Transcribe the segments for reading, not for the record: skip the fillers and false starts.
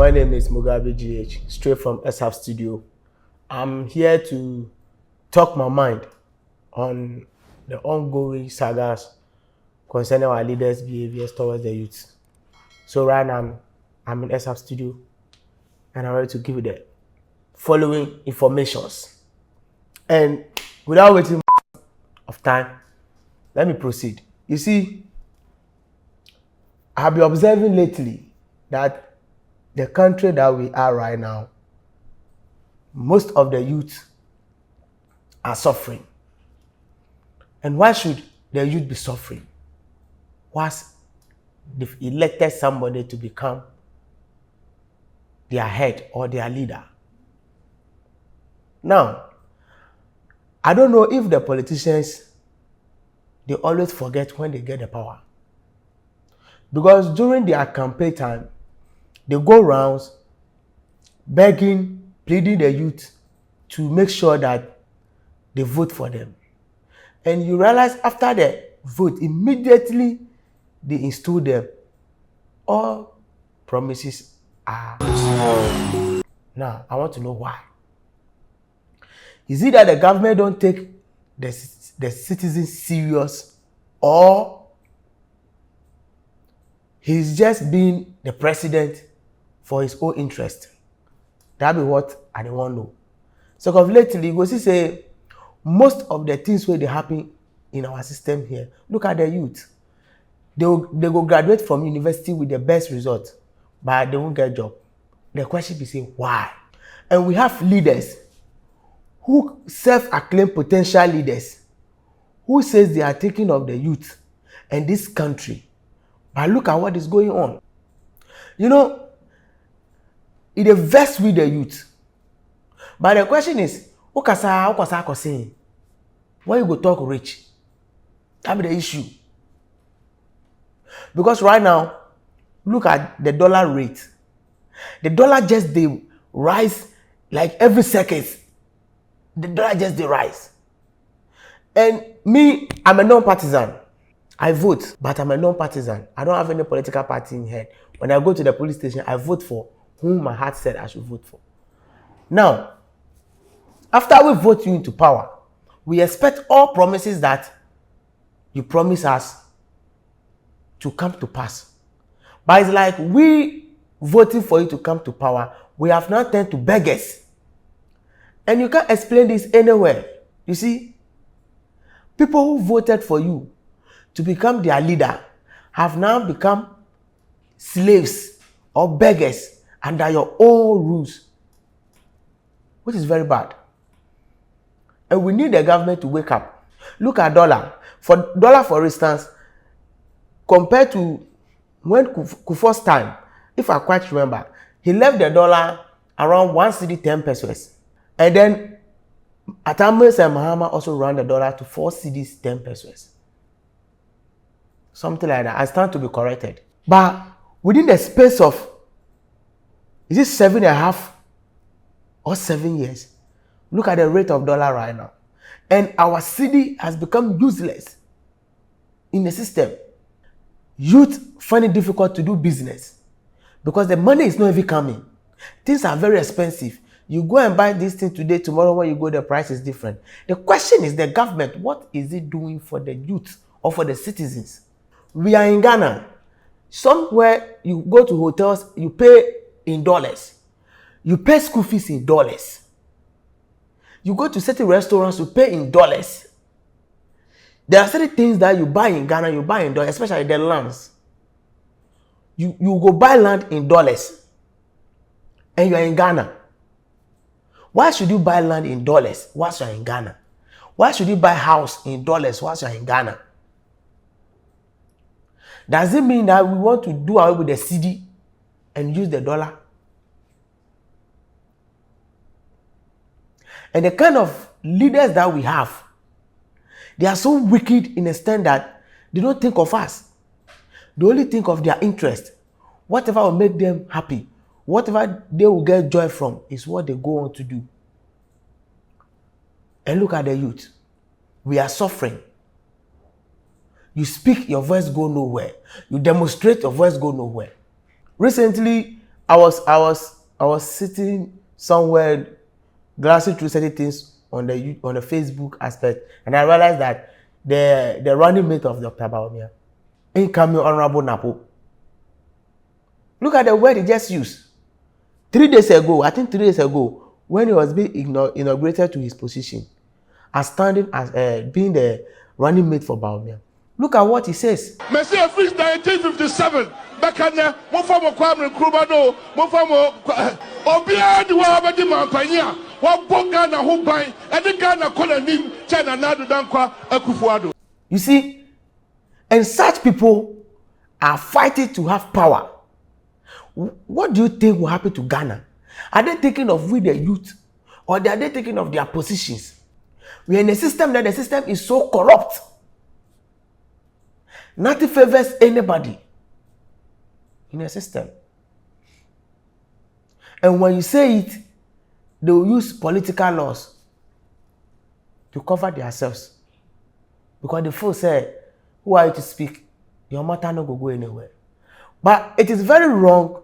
My name is Mugabe GH, straight from Exhub Studio. I'm here to talk my mind on the ongoing sagas concerning our leaders' behaviors towards the youth. So right now, I'm in Exhub Studio and I'm ready to give you the following informations. And without wasting of time, let me proceed. You see, I have been observing lately that the country that we are right now, most of the youth are suffering. And why should the youth be suffering? Once they've elected somebody to become their head or their leader. Now, I don't know if the politicians, they always forget when they get the power. Because during their campaign time, they go rounds begging, pleading the youth to make sure that they vote for them. And you realize after the vote, immediately they install them. All promises are destroyed. Now, I want to know why. Is it that the government don't take the citizens serious, or he's just being the president for his own interest? That be what I don't want to know. So of lately, you go see say most of the things where they happen in our system here. Look at the youth. They go graduate from university with the best result, but they won't get a job. The question is, why? And we have leaders who self-acclaimed potential leaders who says they are taking of the youth and this country. But look at what is going on. You know, it is vexed with the youth. But the question is, when you go talk rich? That be the issue. Because right now, look at the dollar rate. The dollar just they rise like every second. The dollar just they rise. And me, I'm a non-partisan. I vote, but I'm a non-partisan. I don't have any political party in here. When I go to the police station, I vote for whom my heart said I should vote for. Now, after we vote you into power, we expect all promises that you promise us to come to pass. But it's like we voting for you to come to power, we have now turned to beggars. And you can't explain this anywhere. You see, people who voted for you to become their leader have now become slaves or beggars under your own rules, which is very bad. And we need the government to wake up. Look at dollar. For dollar, for instance, compared to when Kufuor's time, if I quite remember, he left the dollar around 1 cedi 10 pesos. And then Atames and Mahama also ran the dollar to 4 cedis 10 pesos. Something like that. I stand to be corrected. But within the space of, is it 7.5 or 7 years? Look at the rate of dollar right now. And our cedi has become useless in the system. Youth find it difficult to do business because the money is not even coming. Things are very expensive. You go and buy this thing today, tomorrow when you go, the price is different. The question is the government, what is it doing for the youth or for the citizens? We are in Ghana. Somewhere you go to hotels, you pay in dollars. You pay school fees in dollars. You go to certain restaurants, you pay in dollars. There are certain things that you buy in Ghana, you buy in dollars, especially the lands. You go buy land in dollars and you are in Ghana. Why should you buy land in dollars whilst you are in Ghana? Why should you buy house in dollars whilst you are in Ghana? Does it mean that we want to do away with the cedi and use the dollar? And the kind of leaders that we have, they are so wicked in the extent that they don't think of us. They only think of their interest. Whatever will make them happy, whatever they will get joy from is what they go on to do. And look at the youth. We are suffering. You speak, your voice go nowhere. You demonstrate, your voice go nowhere. Recently, I was sitting somewhere glancing through certain things on the Facebook aspect, and I realized that the running mate of Dr. Bawumia, incoming Honorable Napo. Look at the word he just used. 3 days ago, I think 3 days ago, when he was being inaugurated to his position, as standing as being the running mate for Bawumia. Look at what he says. Messi Fish 1957. Bakanya, Mofamo Kwame Krubano, Mofamo Obia, the Wabadi Mampania, Wabogana Hubai, and the Ghana Kolanim, China Nadu Dankwa, Akufuado. You see, and such people are fighting to have power. What do you think will happen to Ghana? Are they thinking of we the youth, or are they thinking of their positions? We are in a system that the system is so corrupt. Nothing favors anybody in a system. And when you say it, they will use political laws to cover themselves. Because the fool say, who are you to speak? Your matter no go anywhere. But it is very wrong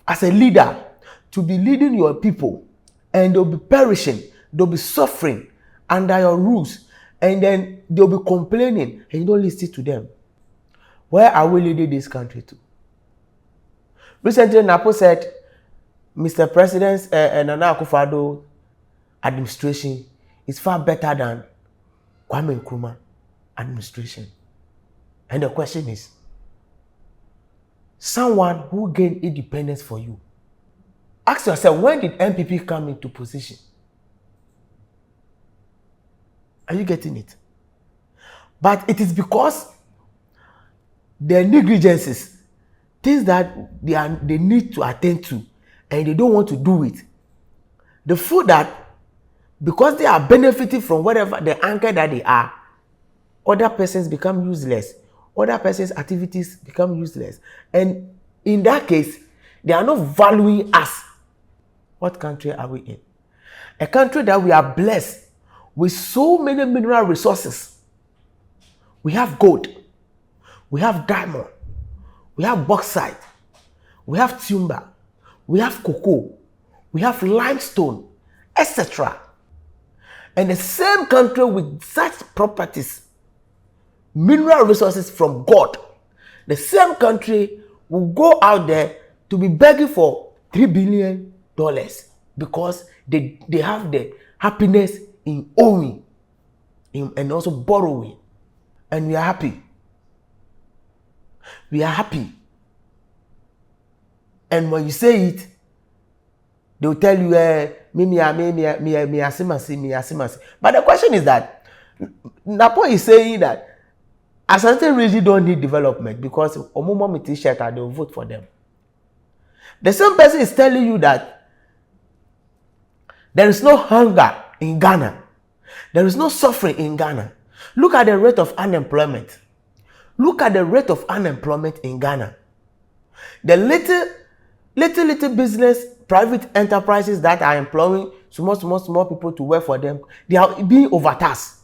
as a leader to be leading your people, and they'll be perishing, they'll be suffering under your rules, and then they'll be complaining, and you don't listen to them. Where are we leading this country to? Recently, Napo said, Mr. President's Nana Akufo-Addo administration is far better than Kwame Nkrumah administration. And the question is, someone who gained independence for you, ask yourself, when did MPP come into position? Are you getting it? But it is because their negligences, things that they need to attend to, and they don't want to do it. The fool that, because they are benefiting from whatever the anchor that they are, other persons become useless. Other persons' activities become useless. And in that case, they are not valuing us. What country are we in? A country that we are blessed with so many mineral resources. We have gold. We have diamond, we have bauxite, we have timber, we have cocoa, we have limestone, etc. And the same country with such properties, mineral resources from God, the same country will go out there to be begging for $3 billion because they have the happiness in owing and also borrowing. And we are happy. We are happy. And when you say it, they will tell you, me. But the question is that Napo is saying that Asante really don't need development because Omomo Mitisheta, they will vote for them. The same person is telling you that there is no hunger in Ghana. There is no suffering in Ghana. Look at the rate of unemployment. Look at the rate of unemployment in Ghana. The little business, private enterprises that are employing small people to work for them, they are being overtaxed.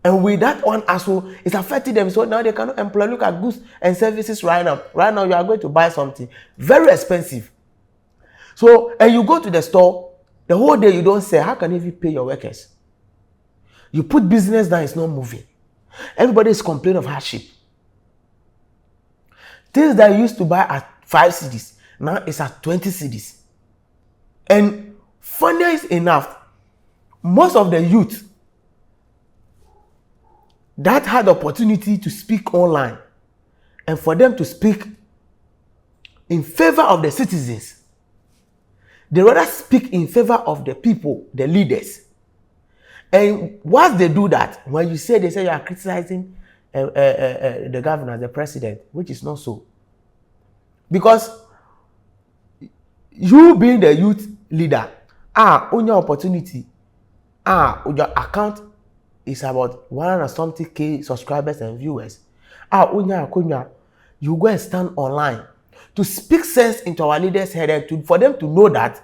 And with that one also, it's affecting them. So now they cannot employ. Look at goods and services right now. Right now, you are going to buy something very expensive. So, and you go to the store, the whole day you don't say, how can you even pay your workers? You put business down, it's not moving. Everybody is complaining of hardship. Things that you used to buy at 5 cedis, now it's at 20 cedis. And funny enough, most of the youth that had the opportunity to speak online and for them to speak in favor of the citizens, they rather speak in favor of the people, the leaders. And once they do that, when you say, they say you are criticizing the governor, the president, which is not so. Because you being the youth leader, on your opportunity, on your account is about 1something subscribers and viewers. You go and stand online to speak sense into our leaders' head and for them to know that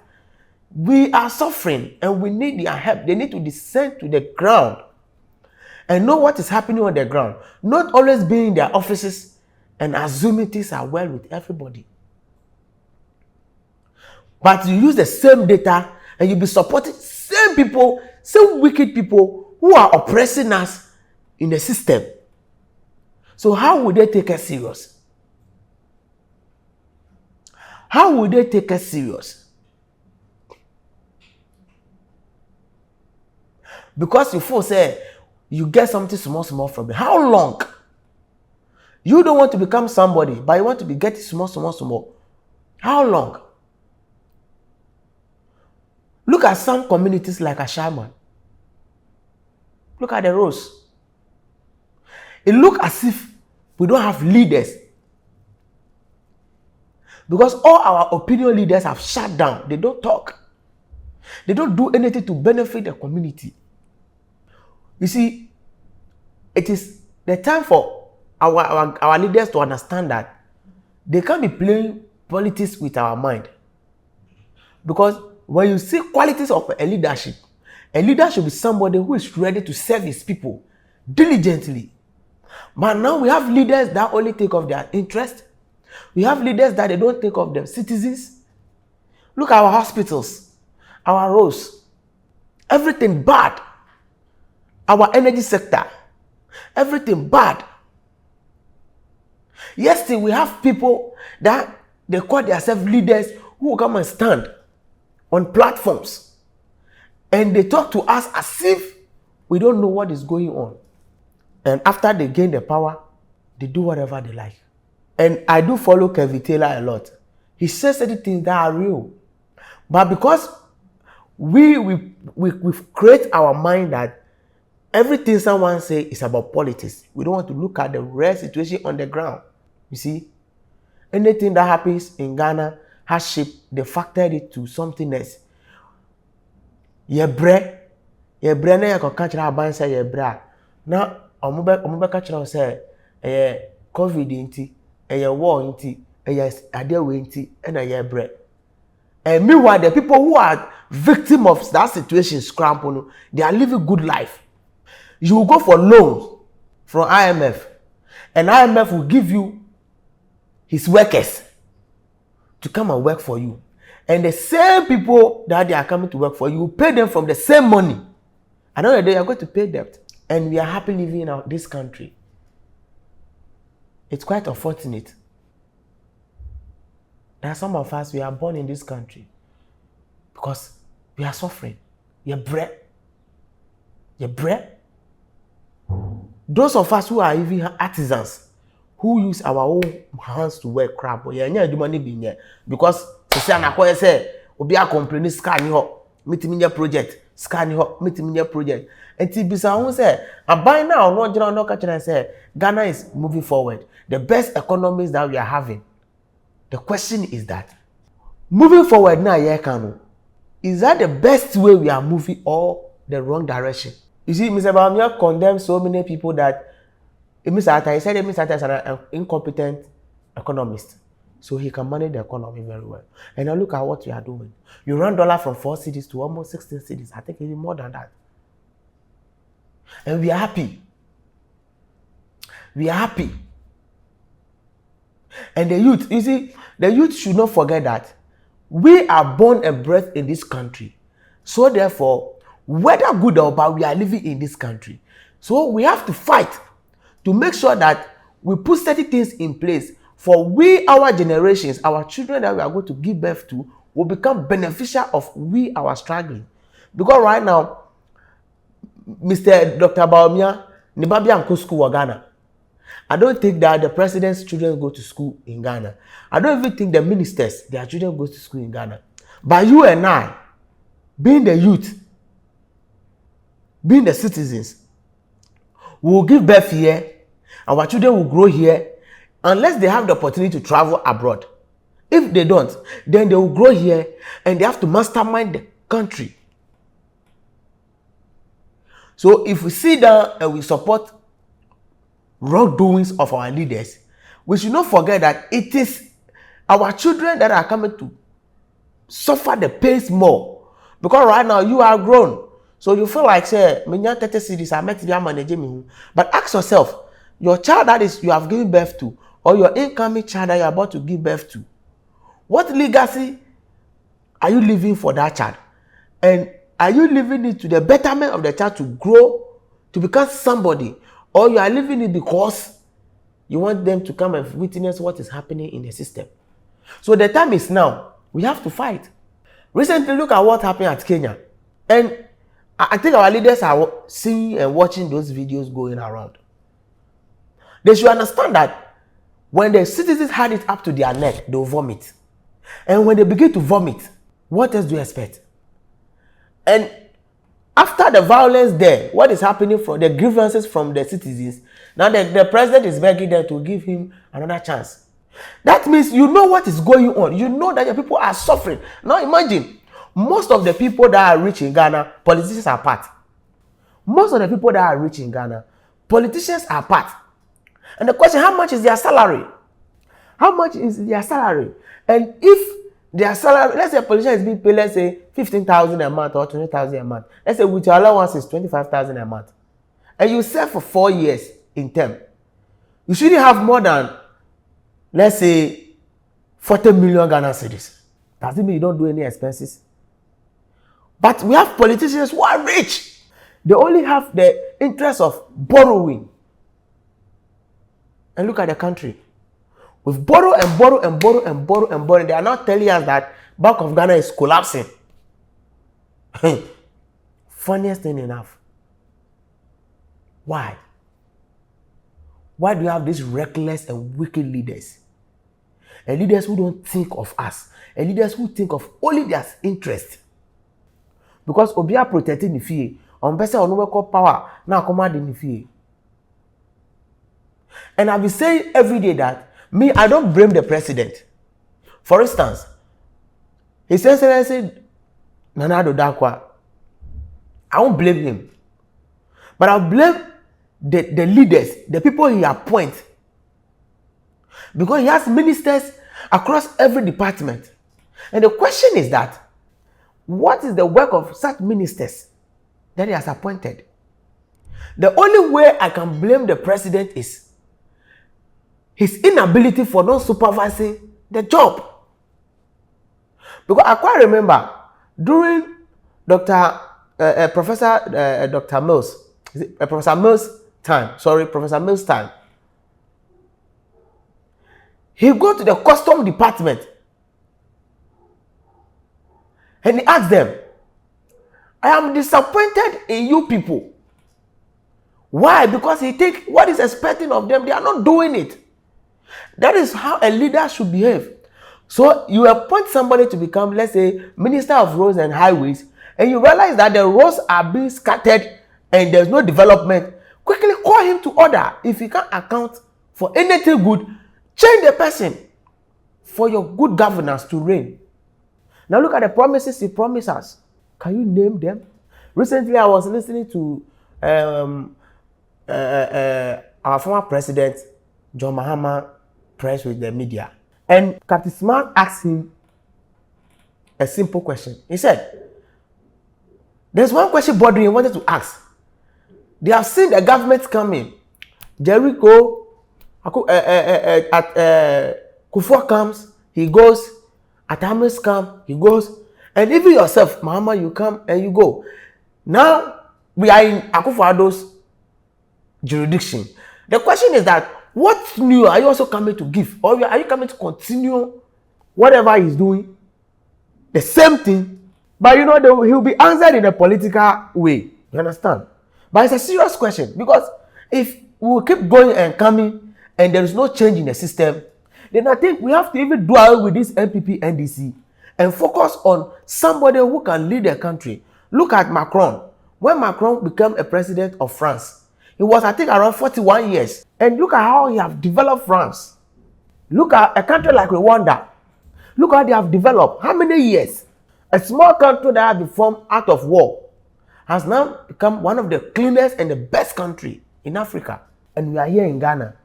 we are suffering and we need their help. They need to descend to the ground and know what is happening on the ground. Not always being in their offices and assuming things are well with everybody. But you use the same data and you be supporting same people, same wicked people who are oppressing us in the system. So how would they take us serious? How would they take us serious? Because you feel say you get something small from it. How long? You don't want to become somebody, but you want to be getting small. How long? Look at some communities like Ashaman. Look at the roads. It looks as if we don't have leaders. Because all our opinion leaders have shut down. They don't talk. They don't do anything to benefit the community. You see, it is the time for our leaders to understand that they can't be playing politics with our mind. Because when you see qualities of a leader should be somebody who is ready to serve his people diligently. But now we have leaders that only take of their interest. We have leaders that they don't take of their citizens. Look at our hospitals, our roads, everything bad. Our energy sector, everything bad. Yesterday we have people that they call themselves leaders who will come and stand on platforms and they talk to us as if we don't know what is going on. And after they gain the power, they do whatever they like. And I do follow Kevin Taylor a lot. He says certain things that are real. But because we create our mind that everything someone says is about politics, we don't want to look at the real situation on the ground. You see, anything that happens in Ghana has shaped, they factored it to something else. Ye bre na ye ko catch na ban say ye bra. Na omo catch na say COVID inti, war inti, ade we inti, na ye bre. And meanwhile, the people who are victim of that situation, scramble, they are living good life. You will go for loans from IMF, and IMF will give you his workers to come and work for you. And the same people that they are coming to work for you, pay them from the same money. Another day, you are going to pay debt. And we are happy living in this country. It's quite unfortunate that some of us, we are born in this country because we are suffering. Your bread. Those of us who are even artisans, who use our own hands to work crap, because say obi a complain scan ho meeting project scan ho meeting project and tibisa who say aban now no general no catch and say Ghana is moving forward, the best economies that we are having. The question is that moving forward now, is that the best way we are moving or the wrong direction? You see, Mr. Bamia condemns so many people that Mr. Atta, he said Mr. Atta is an incompetent economist. So he can manage the economy very well. And now look at what we are doing. You run dollar from 4 cities to almost 16 cities. I think even more than that. And we are happy. We are happy. And the youth, you see, the youth should not forget that we are born and bred in this country. So therefore, whether good or bad, we are living in this country. So we have to fight to make sure that we put certain things in place for we, our generations, our children that we are going to give birth to, will become beneficial of we, our struggling. Because right now, Mr. Dr. Baumia, Nibabia and school in Ghana. I don't think that the president's children go to school in Ghana. I don't even think the ministers, their children go to school in Ghana. But you and I, being the youth, being the citizens, we will give birth here, our children will grow here, unless they have the opportunity to travel abroad. If they don't, then they will grow here and they have to mastermind the country. So if we sit down and we support wrongdoings of our leaders, we should not forget that it is our children that are coming to suffer the pains more. Because right now you are grown. So you feel like, say, 30 cities are meant to be managing. But ask yourself, your child that is you have given birth to, or your incoming child that you are about to give birth to, what legacy are you living for that child? And are you living it to the betterment of the child to grow, to become somebody? Or you are living it because you want them to come and witness what is happening in the system? So the time is now. We have to fight. Recently, look at what happened at Kenya. And I think our leaders are seeing and watching those videos going around. They should understand that when the citizens had it up to their neck, they'll vomit. And when they begin to vomit, what else do you expect? And after the violence there, what is happening from the grievances from the citizens, now the president is begging them to give him another chance. That means you know what is going on. You know that the people are suffering. Now imagine, most of the people that are rich in Ghana, politicians are part. Most of the people that are rich in Ghana, politicians are part. And the question, how much is their salary? How much is their salary? And if their salary, let's say a politician is being paid, let's say 15,000 a month or 20,000 a month. Let's say with your allowance is 25,000 a month. And you serve for 4 years in term. You shouldn't have more than, let's say, 40 million Ghana cedis. Does it mean you don't do any expenses? But we have politicians who are rich. They only have the interest of borrowing. And look at the country. We've borrowed and borrowed and borrowed and borrowed and borrowed. They are not telling us that Bank of Ghana is collapsing. Funniest thing enough. Why? Why do you have these reckless and wicked leaders? And leaders who don't think of us. And leaders who think of only their interest. Because Obia protecting the fear. On better on work power. Now commanding the fear. And I've been saying every day that I don't blame the president. For instance, His Excellency Nana Addo Dankwa, I won't blame him. But I'll blame the leaders, the people he appoints. Because he has ministers across every department. And the question is that, what is the work of such ministers that he has appointed? The only way I can blame the president is his inability for not supervising the job. Because I quite remember during Professor Mills' time, he go to the custom department and he asked them, I am disappointed in you people. Why? Because he think what is expecting of them, they are not doing it. That is how a leader should behave. So you appoint somebody to become, let's say, Minister of Roads and Highways, and you realize that the roads are being scattered and there's no development. Quickly call him to order. If he can't account for anything good, change the person for your good governance to reign. Now look at the promises he promised us. Can you name them? Recently, I was listening to our former president, John Mahama, press with the media. And Captain Smart asked him a simple question. He said, there's one question bothering him, wanted to ask. They have seen the government coming. Jericho, Kufuor comes, he goes. Atamis come, he goes. And even yourself, Mahama, you come and you go. Now, we are in Akufo-Addo's jurisdiction. The question is that, what new are you also coming to give? Or are you coming to continue whatever he's doing? The same thing. But you know, he'll be answered in a political way. You understand? But it's a serious question. Because if we keep going and coming and there is no change in the system, then I think we have to even do away with this NPP NDC and focus on somebody who can lead the country. Look at Macron. When Macron became a president of France, he was, I think, around 41 years. And look at how he has developed France. Look at a country like Rwanda. Look how they have developed. How many years? A small country that has been formed out of war has now become one of the cleanest and the best country in Africa. And we are here in Ghana.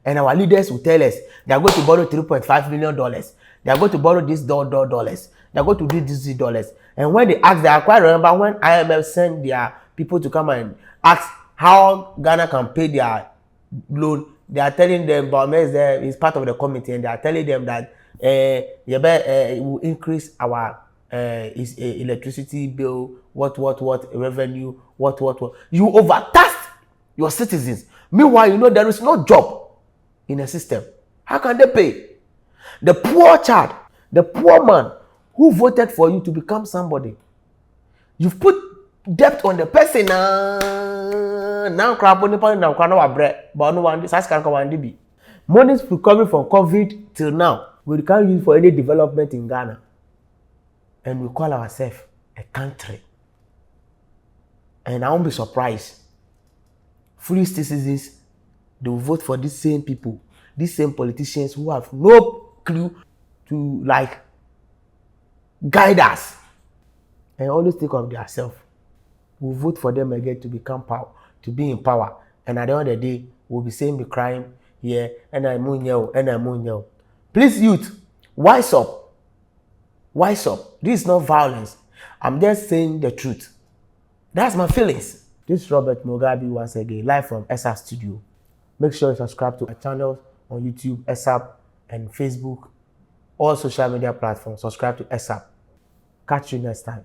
And our leaders will tell us they are going to borrow $3.5 million. They are going to borrow this dollars. They are going to do this dollars. And when they ask, I quite remember when IMF sent their people to come and ask how Ghana can pay their loan, they are telling them, Baumez is part of the committee, and they are telling them that it will increase our is electricity bill, what revenue, what. You overtaxed your citizens. Meanwhile, you know there is no job in the system. How can they pay? The poor child, the poor man who voted for you to become somebody, you've put debt on the person. Now crap on the point now can't bread, but no one this can come and be. Money's recovery from COVID till now, we can't use for any development in Ghana. And we call ourselves a country. And I won't be surprised. Foolish citizens, they will vote for these same people, these same politicians who have no clue to like guide us. And always think of themselves. We'll vote for them again to become power, to be in power. And at the end of the day, we'll be saying be crying here, and I'm on. Please, youth, wise up. Wise up. This is not violence. I'm just saying the truth. That's my feelings. This is Robert Mugabe once again, live from Exhub Studio. Make sure you subscribe to our channels on YouTube, Exhub, and Facebook, all social media platforms. Subscribe to Exhub. Catch you next time.